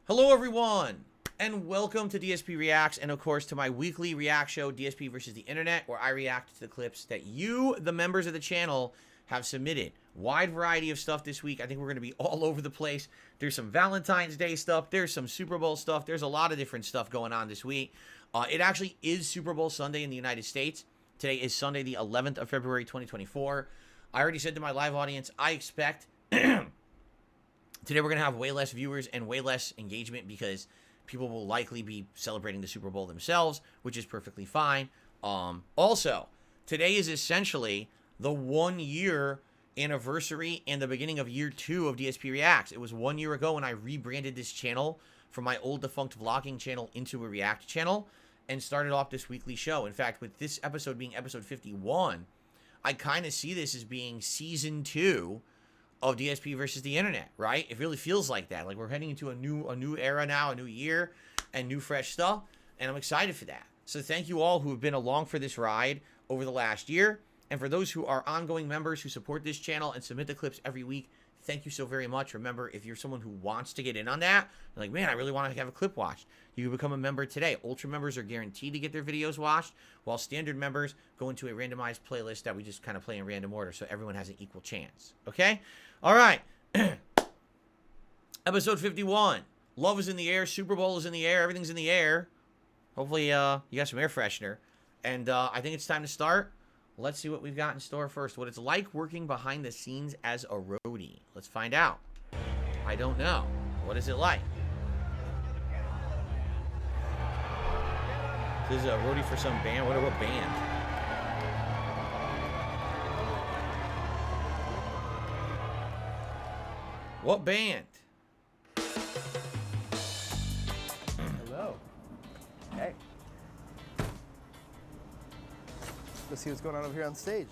Hello everyone, and welcome to DSP Reacts, and of course to my weekly react show, DSP versus the Internet, where I react to the clips that you, the members of the channel, have submitted. Wide variety of stuff this week. I think we're going to be all over the place. There's some Valentine's Day stuff. There's some Super Bowl stuff. There's a lot of different stuff going on this week. It actually is Super Bowl Sunday in the United States. Today is Sunday, the 11th of February, 2024. I already said to my live audience, I expect... Today we're going to have way less viewers and way less engagement because people will likely be celebrating the Super Bowl themselves, which is perfectly fine. Also, today is essentially the 1 year anniversary and the beginning of year 2 of DSP Reacts. It was 1 year ago when I rebranded this channel from my old defunct vlogging channel into a react channel and started off this weekly show. In fact, with this episode being episode 51, I kind of see this as being season 2 of DSP versus the Internet, right? It really feels like that. Like we're heading into a new era now, a new year, and new fresh stuff, and I'm excited for that. So thank you all who have been along for this ride over the last year, and for those who are ongoing members who support this channel and submit the clips every week, thank you so very much. Remember, if you're someone who wants to get in on that, like, man, I really want to have a clip watched, you can become a member today. Ultra members are guaranteed to get their videos watched, while standard members go into a randomized playlist that we just kind of play in random order so everyone has an equal chance. Okay? All right. Episode 51. Love is in the air. Super Bowl is in the air. Everything's in the air. Hopefully, you got some air freshener. And I think it's time to start. Let's see what we've got in store first. What it's like working behind the scenes as a roadie. Let's find out. I don't know. What is it like? This is a roadie for some band. What band? What band? Hello. Hey. Let's see what's going on over here on stage.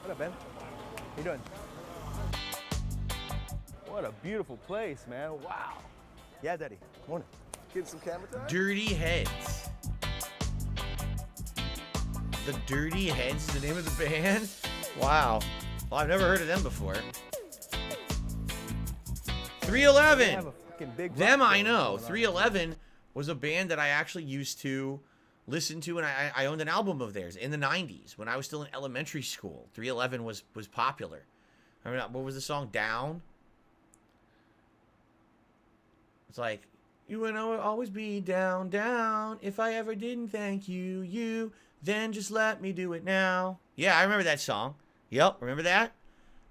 What up, Ben? How you doing? What a beautiful place, man. Wow. Yeah, Daddy. Morning. Getting some camera time? Dirty Heads. The Dirty Heads is the name of the band? Wow. Well, I've never heard of them before. 311. Them I know. 311 was a band that I actually used to listen to, and I owned an album of theirs in the 90s when I was still in elementary school. 311 was popular. I mean, what was the song? Down? It's like, you and I will always be down, down. If I ever didn't thank you, then just let me do it now. Yeah, I remember that song. Yep, remember that?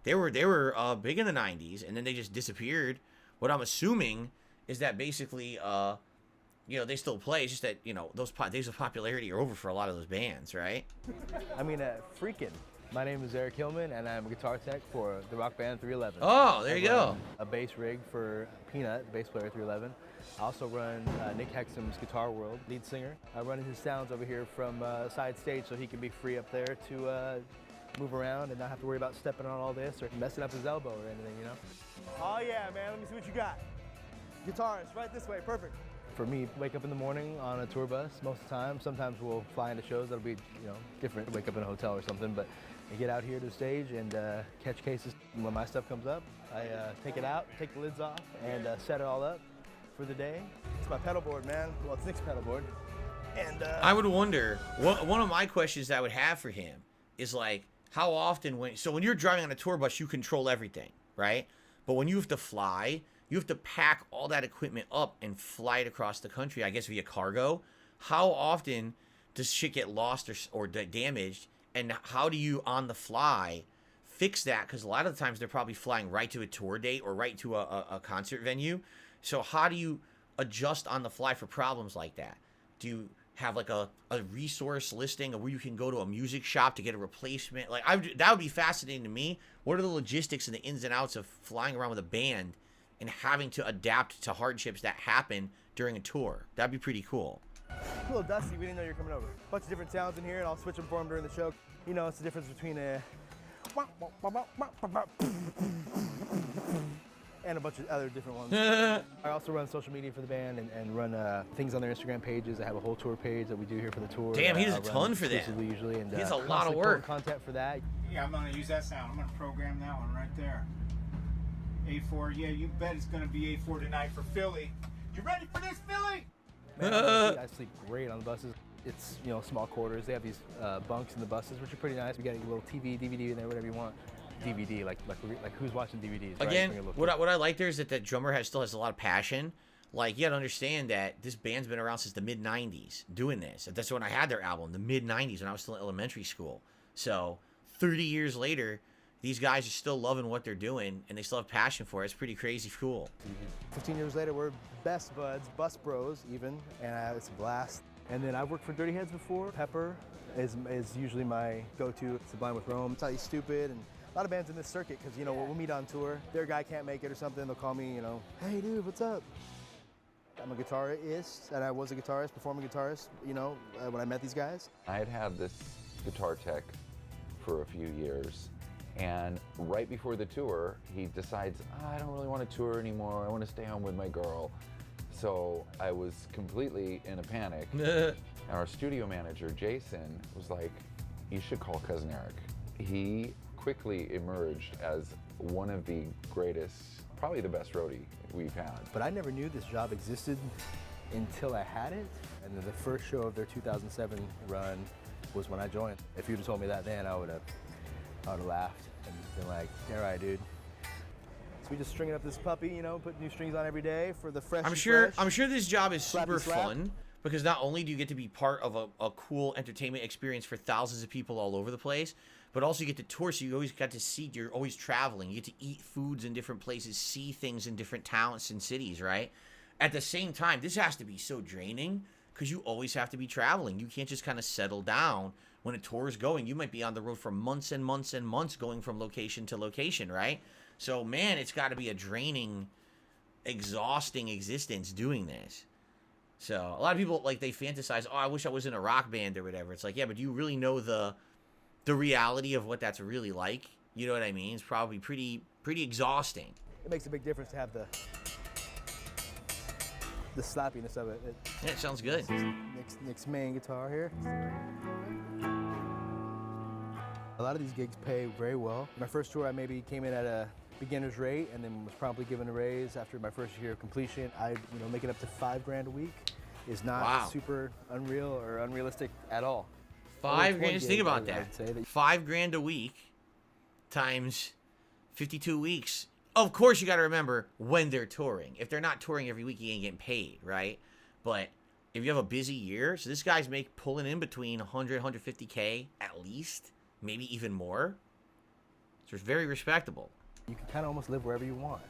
They were big in the 90s, and then they just disappeared. What I'm assuming is that basically, they still play. It's just that, those days of popularity are over for a lot of those bands, right? I mean, freaking. My name is Eric Hillman, and I'm a guitar tech for the rock band 311. Oh, there you go. A bass rig for Peanut, the bass player 311. I also run Nick Hexum's Guitar World, lead singer. I run his sounds over here from side stage so he can be free up there to move around and not have to worry about stepping on all this or messing up his elbow or anything, Oh yeah, man, let me see what you got. Guitarist, right this way, perfect. For me, wake up in the morning on a tour bus most of the time. Sometimes we'll fly into shows that'll be, different. Wake up in a hotel or something, but I get out here to the stage and catch cases. When my stuff comes up, I take it out, take the lids off, and set it all up for the day. It's my pedal board, man. Well, it's Nick's pedal board. And I would wonder, one of my questions that I would have for him is like, how often when you're driving on a tour bus, you control everything, right? But when you have to fly, you have to pack all that equipment up and fly it across the country, I guess via cargo. How often does shit get lost or damaged? And how do you, on the fly, fix that? Because a lot of the times they're probably flying right to a tour date or right to a concert venue. So how do you adjust on the fly for problems like that? Do you have like a resource listing of where you can go to a music shop to get a replacement? Like that would be fascinating to me. What are the logistics and the ins and outs of flying around with a band and having to adapt to hardships that happen during a tour? That'd be pretty cool. A little dusty, we didn't know you were coming over. A bunch of different sounds in here, and I'll switch them for them during the show. It's the difference between a and a bunch of other different ones. I also run social media for the band and run things on their Instagram pages. I have a whole tour page that we do here for the tour. Damn, he does a ton for that. Usually, and he has a lot of work. Content for that. Yeah, I'm gonna use that sound. I'm gonna program that one right there. A4, yeah, you bet it's gonna be A4 tonight for Philly. You ready for this, Philly? Man, honestly, I sleep great on the buses. It's, you know, small quarters. They have these bunks in the buses, which are pretty nice. We got a little TV, DVD in there, whatever you want. DVD, like who's watching DVDs? Again, right? what I like there is that drummer still has a lot of passion. Like, you gotta understand that this band's been around since the mid-90s doing this. That's when I had their album, the mid-90s, when I was still in elementary school. So 30 years later, these guys are still loving what they're doing, and they still have passion for it. It's pretty crazy cool. 15 years later, we're best buds, bus bros even, and it's a blast. And then I've worked for Dirty Heads before. Pepper is usually my go-to. Sublime with Rome. It's not stupid, and a lot of bands in this circuit, because, you know, we'll meet on tour. Their guy can't make it or something, they'll call me, you know, hey dude, what's up? I'm a guitarist, and I was a guitarist, performing guitarist, you know, when I met these guys. I had this guitar tech for a few years, and right before the tour, he decides, I don't really want to tour anymore, I want to stay home with my girl. So I was completely in a panic. And our studio manager, Jason, was like, you should call Cousin Eric. He quickly emerged as one of the greatest, probably the best roadie we've had. But I never knew this job existed until I had it. And then the first show of their 2007 run was when I joined. If you'd have told me that then, I would have laughed and been like, all right, dude. So we just stringing up this puppy, you know, put new strings on every day for the fresh. I'm sure this job is super fun, because not only do you get to be part of a cool entertainment experience for thousands of people all over the place, but also you get to tour, so you always got to see, you're always traveling. You get to eat foods in different places, see things in different towns and cities, right? At the same time, this has to be so draining, because you always have to be traveling. You can't just kind of settle down when a tour is going. You might be on the road for months and months and months, going from location to location, right? So, man, it's got to be a draining, exhausting existence doing this. So, a lot of people, like, they fantasize, oh, I wish I was in a rock band or whatever. It's like, yeah, but do you really know the reality of what that's really like? You know what I mean? It's probably pretty exhausting. It makes a big difference to have the slappiness of it. Yeah, it sounds good. Nick's main guitar here. A lot of these gigs pay very well. My first tour, I maybe came in at a beginner's rate, and then was promptly given a raise after my first year of completion. Making up to $5,000 a week is not super unreal or unrealistic at all. $5,000. Just think about that. $5,000 a week times 52 weeks. Of course, you got to remember when they're touring. If they're not touring every week, you ain't getting paid, right? But if you have a busy year, so this guy's pulling in between 100, 150K at least, maybe even more. So it's very respectable. You can kind of almost live wherever you want,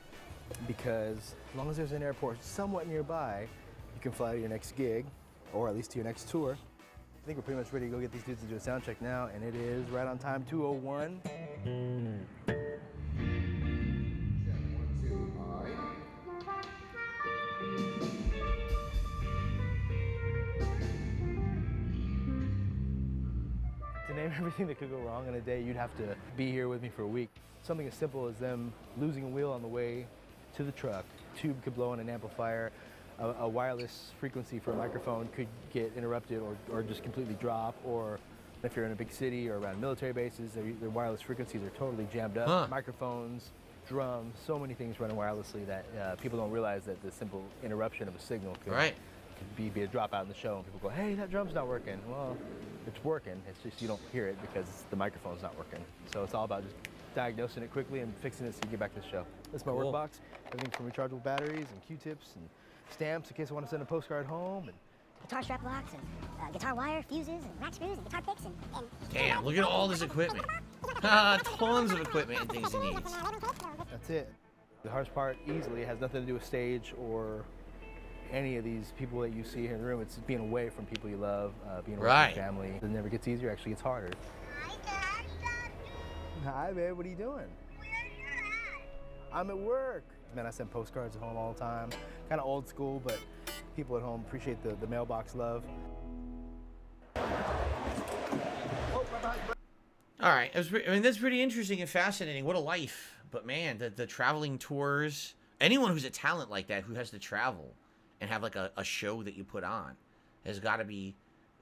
because as long as there's an airport somewhat nearby, you can fly to your next gig, or at least to your next tour. I think we're pretty much ready to go get these dudes to do a sound check now, and it is right on time, 2:01. To name everything that could go wrong in a day, you'd have to be here with me for a week. Something as simple as them losing a wheel on the way to the truck. Tube could blow in an amplifier. A wireless frequency for a microphone could get interrupted or just completely drop. Or if you're in a big city or around military bases, the wireless frequencies are totally jammed up. Microphones, drums, so many things running wirelessly that people don't realize that the simple interruption of a signal could be a dropout in the show, and people go, hey, that drum's not working. Well, it's working, it's just you don't hear it because the microphone's not working. So it's all about just diagnosing it quickly and fixing it so you get back to the show. This is my work box. Everything from rechargeable batteries and Q-tips and stamps in case I want to send a postcard home. And guitar strap locks and guitar wire, fuses and rack screws and guitar picks and damn, look at all this equipment. Tons of equipment and things he needs. That's it. The hardest part easily has nothing to do with stage or any of these people that you see here in the room. It's being away from people you love, being away from your family. It never gets easier, actually gets harder. Hi, babe, what are you doing? Where are you at? I'm at work. Man, I send postcards at home all the time. Kind of old school, but people at home appreciate the mailbox love. All right, that's pretty interesting and fascinating. What a life. But man, the traveling tours, anyone who's a talent like that who has to travel and have like a show that you put on has got to be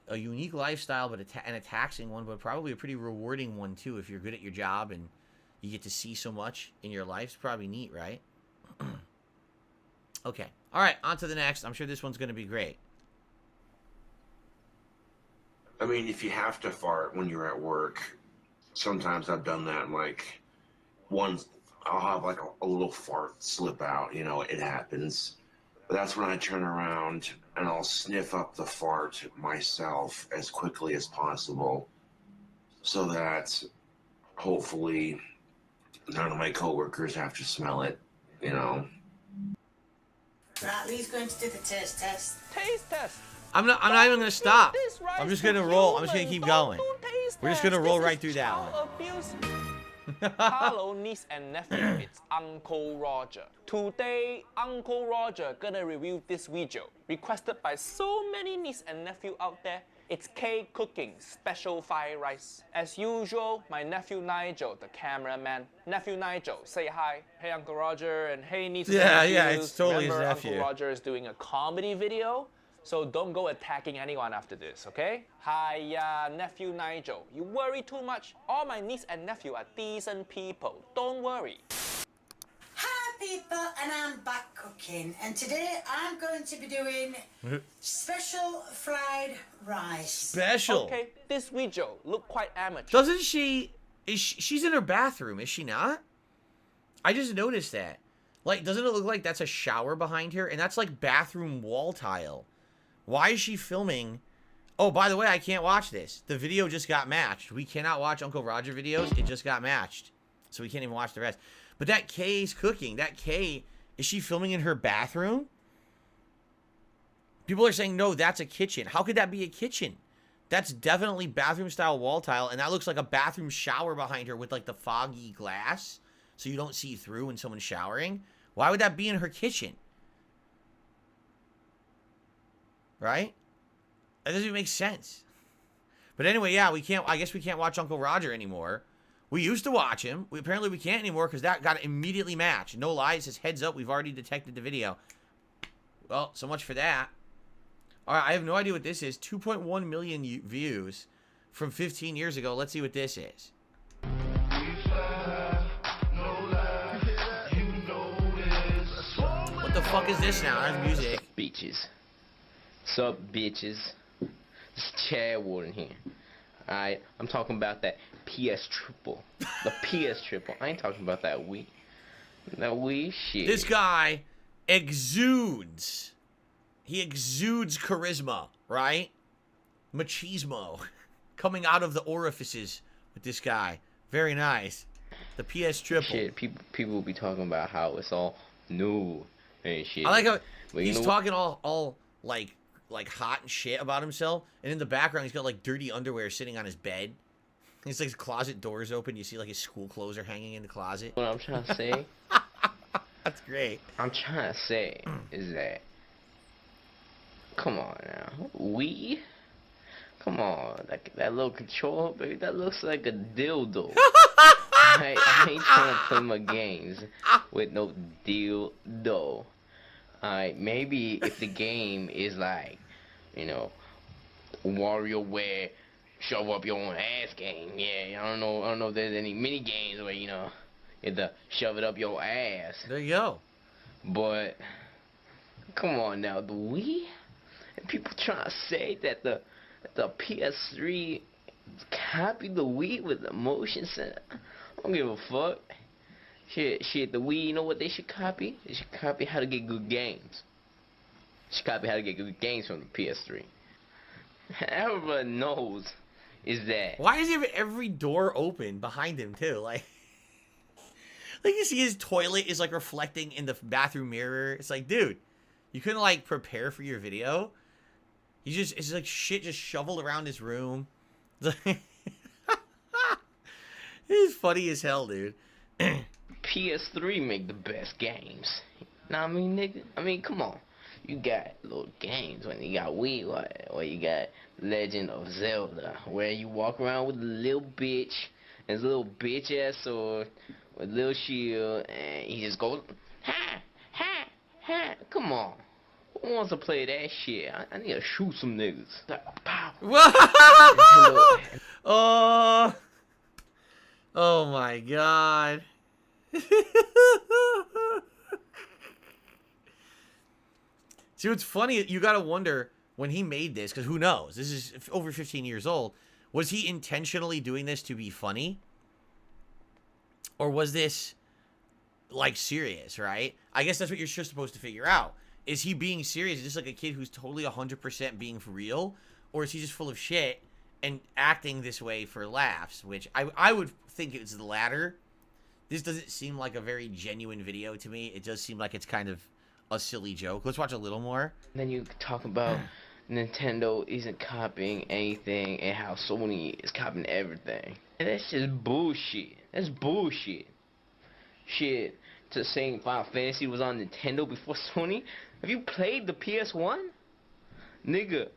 a unique lifestyle, but and a taxing one, but probably a pretty rewarding one too if you're good at your job and you get to see so much in your life. It's probably neat, right? Okay. All right, on to the next. I'm sure this one's going to be great. I mean, if you have to fart when you're at work, sometimes I've done that. Like, I'll have like a little fart slip out. You know, it happens. But that's when I turn around and I'll sniff up the fart myself as quickly as possible, so that hopefully none of my coworkers have to smell it. You know. Right, Lee's going to do the taste test. Taste test. I'm not even going to stop. This rice I'm just going to to roll. I'm just going to human. keep going. Don't taste We're just going to test. roll This right is through that one. child abuse. Hello, niece and nephew. It's Uncle Roger. Today, Uncle Roger gonna review this video requested by so many niece and nephew out there. It's cake cooking special fried rice. As usual, my nephew Nigel, the cameraman. Nephew Nigel, say hi. Hey, Uncle Roger, and hey, nieces and nephews. Yeah, it's totally his Remember, nephew. Uncle Roger is doing a comedy video, so don't go attacking anyone after this, okay? Hi, nephew Nigel. You worry too much. All my niece and nephew are decent people. Don't worry. Hi people, and I'm back cooking. And today I'm going to be doing special fried rice. Special. Okay, this video look quite amateur. Doesn't she... She's in her bathroom, is she not? I just noticed that. Like, doesn't it look like that's a shower behind her? And that's like bathroom wall tile. Why is she filming? Oh, by the way, I can't watch this. The video just got matched. We cannot watch Uncle Roger videos. It just got matched. So we can't even watch the rest. But that Kay's cooking. That Kay, is she filming in her bathroom? People are saying, no, that's a kitchen. How could that be a kitchen? That's definitely bathroom style wall tile. And that looks like a bathroom shower behind her with like the foggy glass. So you don't see through when someone's showering. Why would that be in her kitchen? Right? That doesn't even make sense. But anyway, yeah, I guess we can't watch Uncle Roger anymore. We used to watch him. Apparently we can't anymore because that got immediately matched. No lie, it says heads up, we've already detected the video. Well, so much for that. All right, I have no idea what this is. 2.1 million views from 15 years ago. Let's see what this is. What the fuck is this now? That's music. Bitches. Sup, bitches? It's Chad Warden here. Alright, I'm talking about that PS triple. The PS triple. I ain't talking about that Wii. That Wii shit. This guy exudes. He exudes charisma, right? Machismo coming out of the orifices with this guy. Very nice. The PS triple. Shit, people will be talking about how it's all new and shit. I like how But he's you know talking all like hot and shit about himself, and in the background he's got like dirty underwear sitting on his bed. His like closet doors open. You see like his school clothes are hanging in the closet. what I'm trying to say? That's great. I'm trying to say is that, come on now, Wii? Come on, that little controller, baby, that looks like a dildo. I ain't trying to play my games with no dildo. Alright, maybe if the game is like, you know, WarioWare shove up your own ass game. Yeah, I don't know if there's any mini games where, you know, you have to shove it up your ass. There you go. But come on now, the Wii? And people trying to say that the PS3 copied the Wii with the motion sensor. I don't give a fuck. Shit, the Wii, you know what they should copy? They should copy how to get good games. They should copy how to get good games from the PS3. Everyone knows is that. Why is every door open behind him too? Like you see his toilet is like reflecting in the bathroom mirror. It's like, dude, you couldn't like prepare for your video. It's like shit just shoveled around his room. It's funny as hell, dude. PS3 make the best games. Know what I mean, nigga? I mean, come on. You got little games when you got Wii, or you got Legend of Zelda, where you walk around with a little bitch, and his little bitch ass sword, with a little shield, and he just goes, ha, ha, ha. Come on. Who wants to play that shit? I need to shoot some niggas. Like, pow. Oh my god. See, what's funny, you gotta wonder when he made this, because who knows? This is over 15 years old. Was he intentionally doing this to be funny? Or was this, like, serious, right? I guess that's what you're just supposed to figure out. Is he being serious? Is this like a kid who's totally 100% being for real? Or is he just full of shit and acting this way for laughs? Which I would think it's the latter. This doesn't seem like a very genuine video to me. It does seem like it's kind of a silly joke. Let's watch a little more. Then you talk about Nintendo isn't copying anything and how Sony is copying everything. And that's just bullshit. That's bullshit. Shit, to saying Final Fantasy was on Nintendo before Sony? Have you played the PS1? Nigga,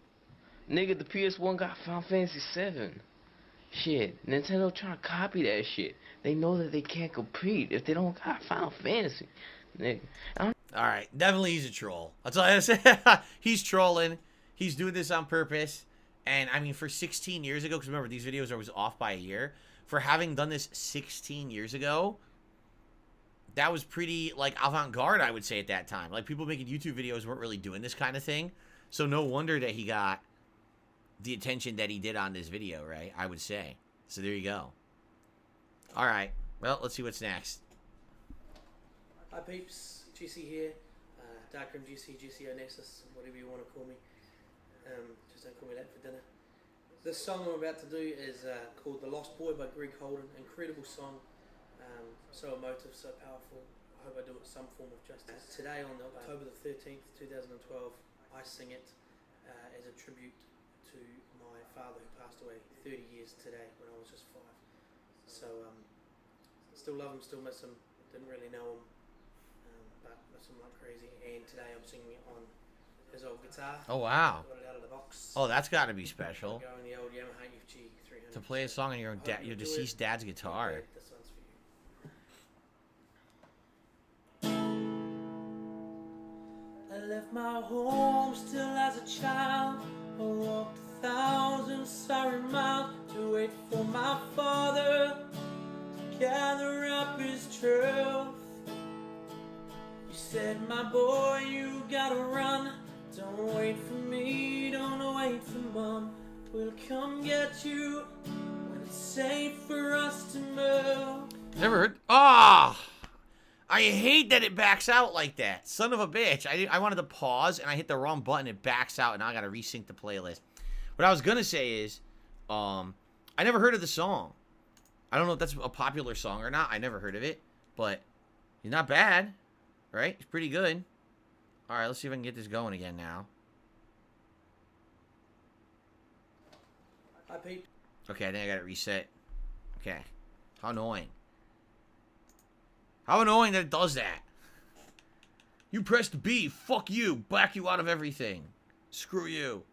the PS1 got Final Fantasy 7. Shit, Nintendo trying to copy that shit. They know that they can't compete if they don't got Final Fantasy. Nigga, Alright, definitely he's a troll. That's all I have to say. He's trolling. He's doing this on purpose. And, I mean, for 16 years ago, because remember, these videos are always off by a year. For having done this 16 years ago, that was pretty, like, avant-garde, I would say, at that time. Like, people making YouTube videos weren't really doing this kind of thing. So no wonder that he got the attention that he did on this video, right? I would say. So there you go. Alright. Well, let's see what's next. Hi peeps, GC here. Darkroom GC, GCO Nexus, whatever you want to call me. Just don't call me that for dinner. This song I'm about to do is called The Lost Boy by Greg Holden. Incredible song. So emotive, so powerful. I hope I do it some form of justice. Today on October the 13th, 2012, I sing it as a tribute to my father who passed away 30 years today when I was just 5. So, still love him, still miss him. Didn't really know him, but miss him like crazy. And today I'm singing it on his old guitar. Oh, wow. Got it out of the box. Oh, that's got to be special. Going the old Yamaha UFG 300. To play a song on your deceased dad's guitar. This one's for you. I left my home still as a child. I walked 1,000 sorry miles to wait for my father to gather up his truth. You said, my boy, you gotta run. Don't wait for me, don't wait for mom. We'll come get you when it's safe for us to move. Never heard. Ah! I hate that it backs out like that. Son of a bitch. I wanted to pause and I hit the wrong button. It backs out and now I gotta resync the playlist. What I was gonna say is, I never heard of the song. I don't know if that's a popular song or not. I never heard of it, but he's not bad, right? It's pretty good. All right, let's see if I can get this going again now. Hi, Pete. Okay, I think I got it reset. Okay. How annoying. How annoying that it does that. You pressed B. Fuck you. Back you out of everything. Screw you.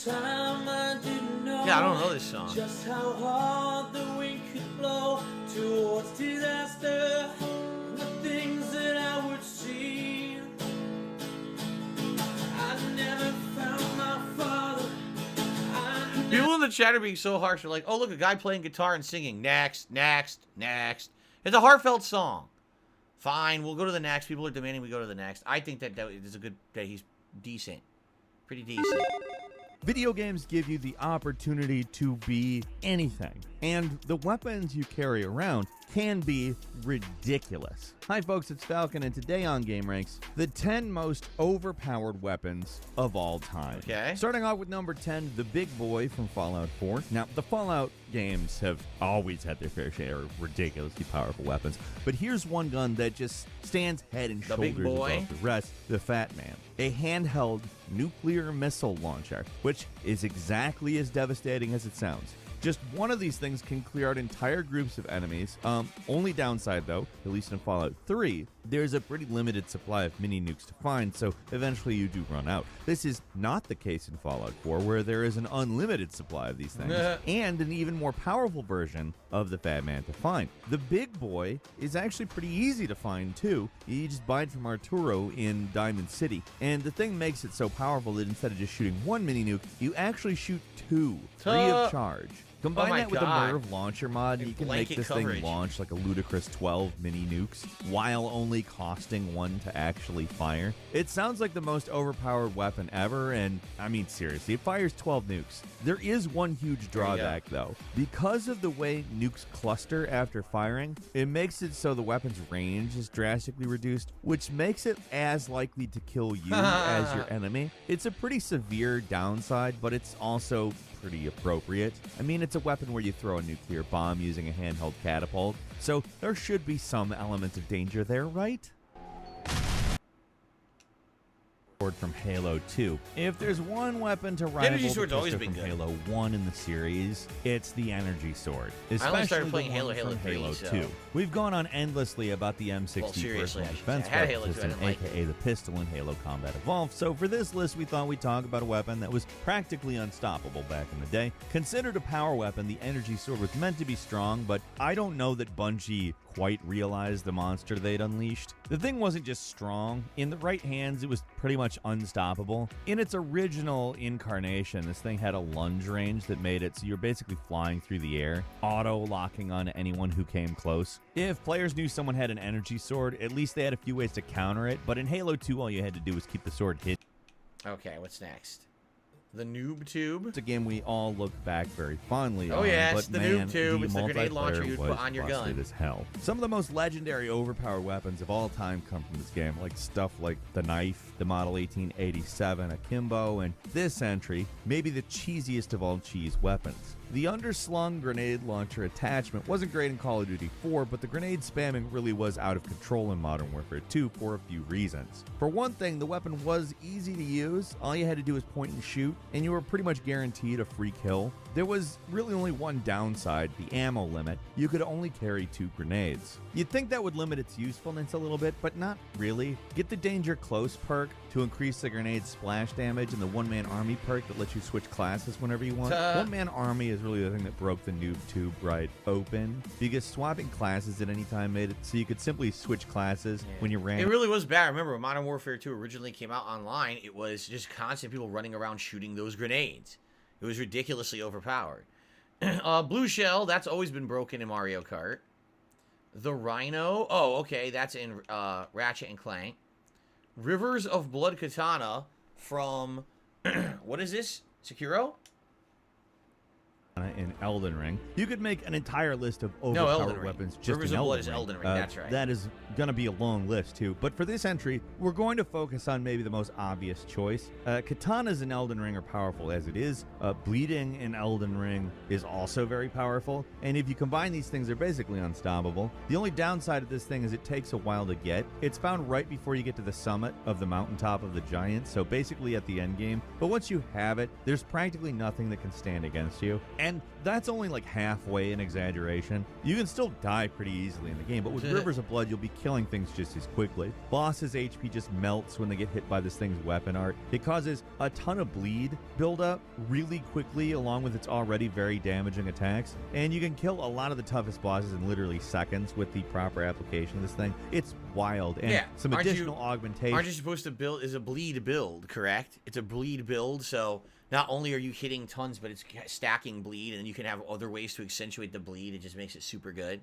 Time I didn't know. Yeah, I don't know this song. Just how hard the wind could blow towards disaster. And the things that I would see. I never found my father. People in the chat are being so harsh. They're like, oh, look, a guy playing guitar and singing. Next, next, next. It's a heartfelt song. Fine, we'll go to the next. People are demanding we go to the next. I think that is a good, that he's decent. Pretty decent. Video games give you the opportunity to be anything, and the weapons you carry around can be ridiculous. Hi folks, it's Falcon, and today on Game Ranks, the 10 most overpowered weapons of all time. Okay. Starting off with number 10, the Big Boy from Fallout 4. Now, the Fallout games have always had their fair share of ridiculously powerful weapons, but here's one gun that just stands head and shoulders above the rest, the Fat Man. A handheld nuclear missile launcher, which is exactly as devastating as it sounds. Just one of these things can clear out entire groups of enemies. Only downside, though, at least in Fallout 3, there's a pretty limited supply of mini nukes to find, so eventually you do run out. This is not the case in Fallout 4, where there is an unlimited supply of these things, and an even more powerful version of the Fat Man to find. The big boy is actually pretty easy to find too. You just buy it from Arturo in Diamond City, and the thing makes it so powerful that instead of just shooting one mini nuke, you actually shoot two, free of charge. Combine that with the Merv launcher mod, you can make this thing launch like a ludicrous 12 mini nukes while only costing one to actually fire. It sounds like the most overpowered weapon ever, and I mean seriously, it fires 12 nukes. There is one huge drawback though. Because of the way nukes cluster after firing, it makes it so the weapon's range is drastically reduced, which makes it as likely to kill you as your enemy. It's a pretty severe downside, but it's also pretty appropriate. I mean, it's a weapon where you throw a nuclear bomb using a handheld catapult, so there should be some element of danger there, right? From Halo 2. If there's one weapon to rival the pistol from Halo 1 in the series, it's the energy sword. Especially I only started playing the Halo, one Halo from 3, Halo so. 2. We've gone on endlessly about the M60 personal defense weapon system, aka the pistol in Halo Combat Evolved, so for this list we thought we'd talk about a weapon that was practically unstoppable back in the day. Considered a power weapon, the energy sword was meant to be strong, but I don't know that Bungie quite realized the monster they'd unleashed. The thing wasn't just strong. In the right hands, it was pretty much unstoppable. In its original incarnation, this thing had a lunge range that made it so you're basically flying through the air, auto-locking on anyone who came close. If players knew someone had an energy sword, at least they had a few ways to counter it, but in Halo 2, all you had to do was keep the sword hidden. Okay, what's next? The Noob Tube. It's a game we all look back very fondly on. Oh yes, but the man, Noob Tube. The It's the grenade launcher you put was on your busted gun. As hell. Some of the most legendary overpowered weapons of all time come from this game, like stuff like the knife, the Model 1887 Akimbo, and this entry, maybe the cheesiest of all cheese weapons. The underslung grenade launcher attachment wasn't great in Call of Duty 4, but the grenade spamming really was out of control in Modern Warfare 2 for a few reasons. For one thing, the weapon was easy to use. All you had to do was point and shoot, and you were pretty much guaranteed a free kill. There was really only one downside, the ammo limit. You could only carry 2 grenades. You'd think that would limit its usefulness a little bit, but not really. Get the Danger Close perk to increase the grenade's splash damage, and the One-Man Army perk that lets you switch classes whenever you want. One-Man Army is really the thing that broke the noob tube right open, because swapping classes at any time made it so you could simply switch classes when you ran. It really was bad. Remember, when Modern Warfare 2 originally came out online, it was just constant people running around shooting those grenades. It was ridiculously overpowered. Blue Shell, that's always been broken in Mario Kart. The Rhino, oh, okay, that's in Ratchet and Clank. Rivers of Blood Katana from, what is this? Sekiro? In Elden Ring. You could make an entire list of overpowered weapons just Rivers in of Blood Elden is Ring. Elden Ring, that's right. That is going to be a long list too, but for this entry, we're going to focus on maybe the most obvious choice. Katanas in Elden Ring are powerful as it is. Bleeding in Elden Ring is also very powerful, and if you combine these things, they're basically unstoppable. The only downside of this thing is it takes a while to get. It's found right before you get to the summit of the mountaintop of the giants, so basically at the end game, but once you have it, there's practically nothing that can stand against you, and that's only like halfway an exaggeration. You can still die pretty easily in the game, but with Rivers of Blood, you'll be killing things just as quickly. Bosses' HP just melts when they get hit by this thing's weapon art. It causes a ton of bleed buildup really quickly, along with its already very damaging attacks, and you can kill a lot of the toughest bosses in literally seconds with the proper application of this thing. It's wild, and some additional augmentation. Aren't you supposed to build, is a bleed build, correct? It's a bleed build, so not only are you hitting tons, but it's stacking bleed, and you can have other ways to accentuate the bleed. It just makes it super good.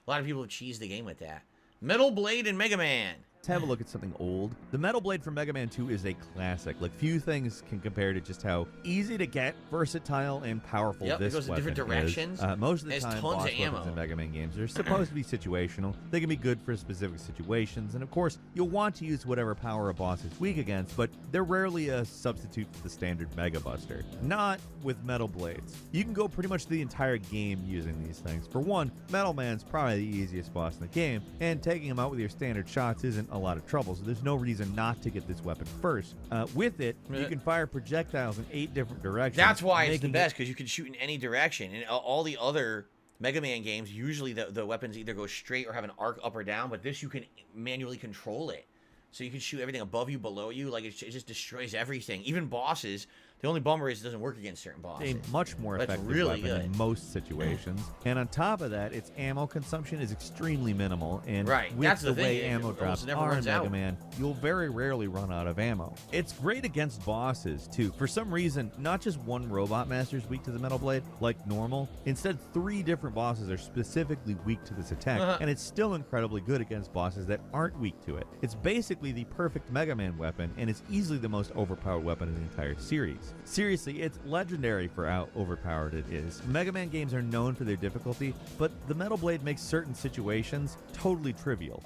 A lot of people have cheesed the game with that. Metal Blade and Mega Man. Let's have a look at something old. The Metal Blade from Mega Man 2 is a classic. Like, few things can compare to just how easy to get, versatile, and powerful this it goes in weapon different directions. is. Most of the It has time, tons boss of weapons ammo. in Mega Man games are supposed to be situational. They can be good for specific situations, and of course, you'll want to use whatever power a boss is weak against, but they're rarely a substitute for the standard Mega Buster. Not with Metal Blades. You can go pretty much the entire game using these things. For one, Metal Man's probably the easiest boss in the game, and taking him out with your standard shots isn't a lot of trouble, so there's no reason not to get this weapon first. With it, you can fire projectiles in 8 different directions. That's why it's the best, because you can shoot in any direction. And all the other Mega Man games, usually the weapons either go straight or have an arc up or down, but this you can manually control it. So you can shoot everything above you, below you, like it just destroys everything. Even bosses. The only bummer is it doesn't work against certain bosses. A much more That's effective really weapon good. in most situations. And on top of that, its ammo consumption is extremely minimal. And Right, with that's the thing, way it ammo almost drops never are in runs Mega out. Man, you'll very rarely run out of ammo. It's great against bosses, too. For some reason, not just one Robot Master is weak to the Metal Blade, like normal. Instead, 3 different bosses are specifically weak to this attack, and it's still incredibly good against bosses that aren't weak to it. It's basically the perfect Mega Man weapon, and it's easily the most overpowered weapon in the entire series. Seriously, it's legendary for how overpowered it is. Mega Man games are known for their difficulty, but the Metal Blade makes certain situations totally trivial.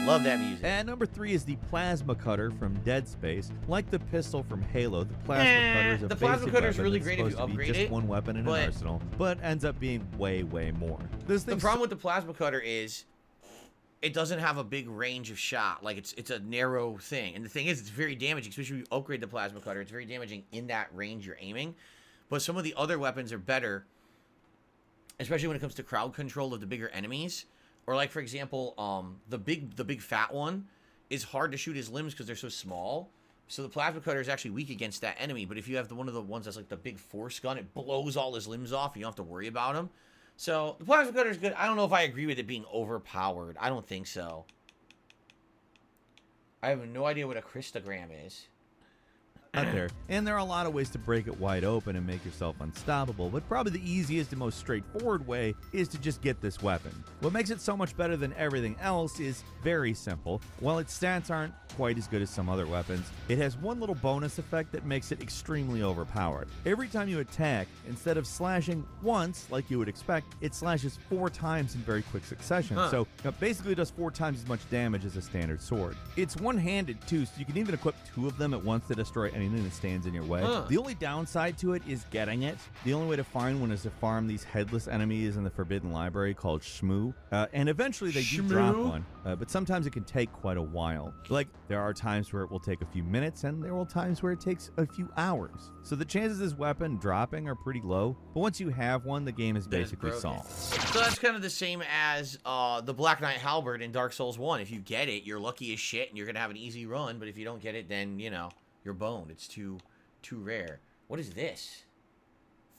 Love that music. And number 3 is the Plasma Cutter from Dead Space. Like the pistol from Halo, the Plasma Cutter is a the Plasma basic Cutter is weapon really that's great if you supposed to be upgrade just it, one weapon in but- an arsenal, but ends up being way, way more. This The thing's problem with the Plasma Cutter is it doesn't have a big range of shot. Like, it's a narrow thing. And the thing is, it's very damaging, especially if you upgrade the Plasma Cutter. It's very damaging in that range you're aiming. But some of the other weapons are better, especially when it comes to crowd control of the bigger enemies. Or, like, for example, the big fat one is hard to shoot his limbs because they're so small. So the Plasma Cutter is actually weak against that enemy. But if you have one of the ones that's like the big force gun, it blows all his limbs off. You don't have to worry about him. So the Plasma Cutter is good. I don't know if I agree with it being overpowered. I don't think so. I have no idea what a Christogram is. out there. And there are a lot of ways to break it wide open and make yourself unstoppable, but probably the easiest and most straightforward way is to just get this weapon. What makes it so much better than everything else is very simple. While its stats aren't quite as good as some other weapons, it has one little bonus effect that makes it extremely overpowered. Every time you attack, instead of slashing once like you would expect, it slashes 4 times in very quick succession. So it basically does 4 times as much damage as a standard sword. It's one-handed too, so you can even equip 2 of them at once to destroy anything that stands in your way. The only downside to it is getting it. The only way to find one is to farm these headless enemies in the Forbidden Library called Shmoo. And eventually they do drop one, but sometimes it can take quite a while. Like, there are times where it will take a few minutes, and there will times where it takes a few hours. So the chances of this weapon dropping are pretty low, but once you have one, the game is basically solved. So that's kind of the same as the Black Knight Halberd in Dark Souls 1. If you get it, you're lucky as shit, and you're going to have an easy run, but if you don't get it, then, you know, you're boned. It's too rare. What is this?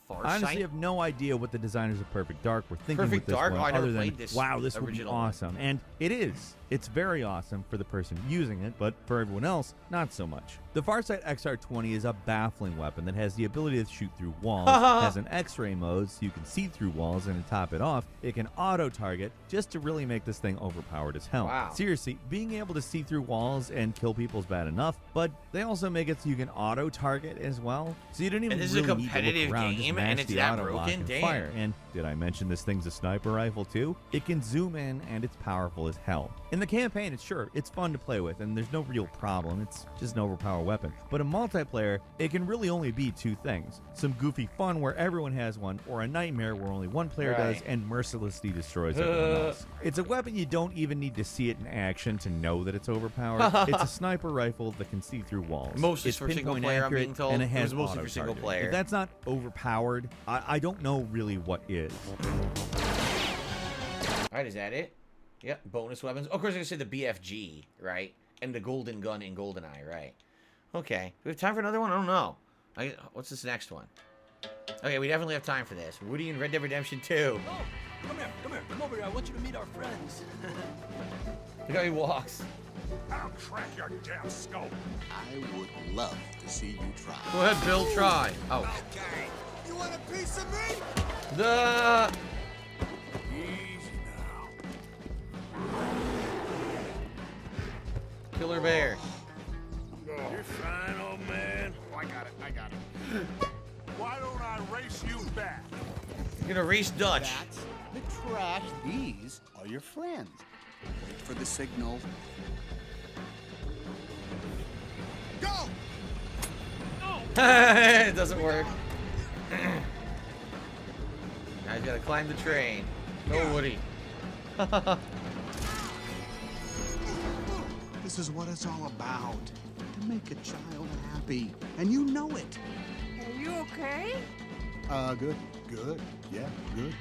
Farsight? Honestly, I have no idea what the designers of Perfect Dark were thinking Perfect with this Dark? one, Oh, I never other than, played this wow, this would be original awesome. And it is. It's very awesome for the person using it, but for everyone else, not so much. The Farsight XR20 is a baffling weapon that has the ability to shoot through walls, has an X-ray mode so you can see through walls, and to top it off, it can auto-target just to really make this thing overpowered as hell. Wow. Seriously, being able to see through walls and kill people is bad enough, but they also make it so you can auto-target as well, so you don't even And this is really a need to look competitive around, just game, mash and it's the that auto lock broken? and Damn. fire. And did I mention this thing's a sniper rifle too? It can zoom in, and it's powerful as hell. In the campaign, it's fun to play with, and there's no real problem. It's just an overpowered weapon. But in multiplayer, it can really only be 2 things. Some goofy fun where everyone has one, or a nightmare where only one player does and mercilessly destroys everyone else. It's a weapon you don't even need to see it in action to know that it's overpowered. It's a sniper rifle that can see through walls. Mostly it's for single pinpoint player, I'm accurate, being told. and it It has was mostly for single auto-targeting. player. If that's not overpowered, I don't know really what is. Alright, is that it? Yep, bonus weapons. Oh, of course, I was going to say the BFG, right? And the golden gun in GoldenEye, right? Okay. Do we have time for another one? I don't know. What's this next one? Okay, we definitely have time for this. Woody and Red Dead Redemption 2. Oh, come over here. I want you to meet our friends. Look how he walks. I'll crack your damn skull. I would love to see you try. Go ahead, Bill, try. Oh. Okay. You want a piece of me? The... Easy now. Killer Bear. You're fine, old man. Oh, I got it. Why don't I race you back? You're gonna race Dutch. That's the trash. These are your friends. Wait for the signal. Go! It doesn't work. Now he's gotta climb the train. Go, Woody. This is what it's all about. To make a child happy. And you know it. Hey, you You okay? Good. Good. Yeah, good.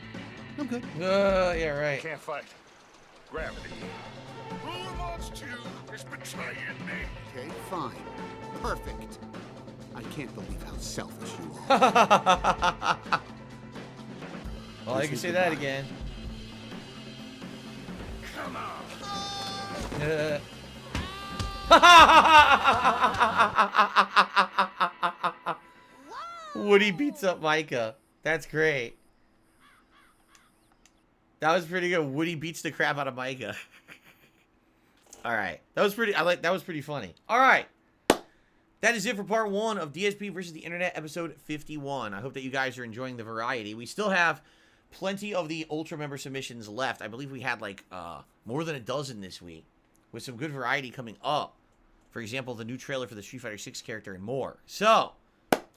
I'm good. Yeah, right. Can't fight. Gravity. Ruler wants to is betraying me. Okay, fine. Perfect. I can't believe how selfish you are. Well, I can say that again. Come on. Woody beats up Micah. That's great. That was pretty good. Woody beats the crap out of Micah. All right. That was pretty funny. All right. That is it for part 1 of DSP versus the Internet, episode 51. I hope that you guys are enjoying the variety. We still have plenty of the Ultra member submissions left. I believe we had like more than a dozen this week, with some good variety coming up. For example, the new trailer for the Street Fighter 6 character and more. So,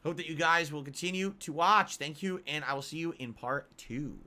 hope that you guys will continue to watch. Thank you, and I will see you in part 2.